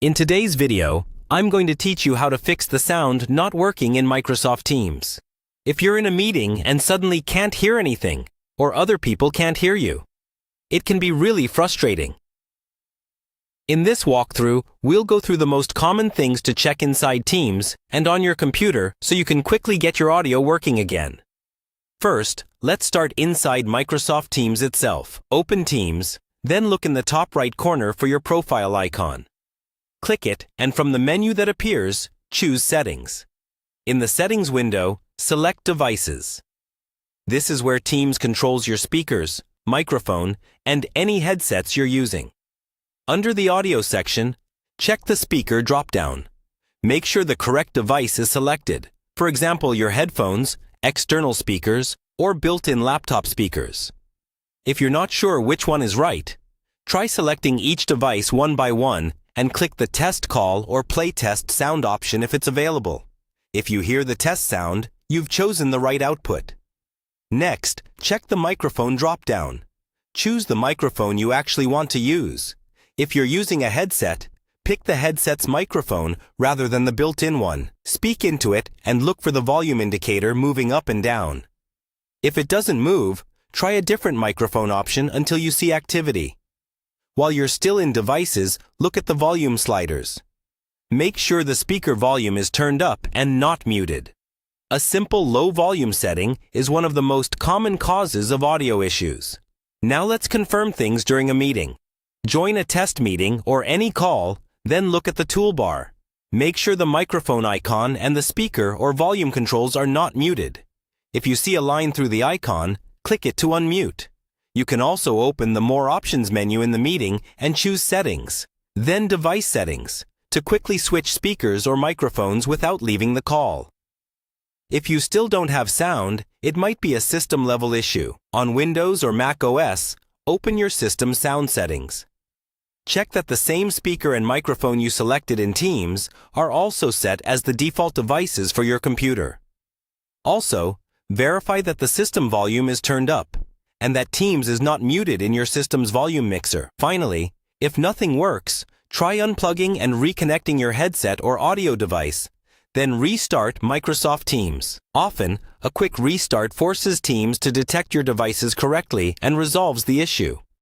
In today's video, I'm going to teach you how to fix the sound not working in Microsoft Teams. If you're in a meeting and suddenly can't hear anything, or other people can't hear you, it can be really frustrating. In this walkthrough, we'll go through the most common things to check inside Teams and on your computer so you can quickly get your audio working again. First, let's start inside Microsoft Teams itself. Open Teams, then look in the top right corner for your profile icon. Click it, and from the menu that appears, choose Settings. In the Settings window, select Devices. This is where Teams controls your speakers, microphone, and any headsets you're using. Under the Audio section, check the Speaker drop-down. Make sure the correct device is selected, for example your headphones, external speakers, or built-in laptop speakers. If you're not sure which one is right, try selecting each device one by one and click the Test Call or Play Test sound option if it's available. If you hear the test sound, you've chosen the right output. Next, check the microphone drop-down. Choose the microphone you actually want to use. If you're using a headset, pick the headset's microphone rather than the built-in one. Speak into it and look for the volume indicator moving up and down. If it doesn't move, try a different microphone option until you see activity. While you're still in Devices, look at the volume sliders. Make sure the speaker volume is turned up and not muted. A simple low volume setting is one of the most common causes of audio issues. Now let's confirm things during a meeting. Join a test meeting or any call, then look at the toolbar. Make sure the microphone icon and the speaker or volume controls are not muted. If you see a line through the icon, click it to unmute. You can also open the More Options menu in the meeting and choose Settings, then Device Settings, to quickly switch speakers or microphones without leaving the call. If you still don't have sound, it might be a system-level issue. On Windows or Mac OS, open your system sound settings. Check that the same speaker and microphone you selected in Teams are also set as the default devices for your computer. Also, verify that the system volume is turned up and that Teams is not muted in your system's volume mixer. Finally, if nothing works, try unplugging and reconnecting your headset or audio device. Then restart Microsoft Teams. Often, a quick restart forces Teams to detect your devices correctly and resolves the issue.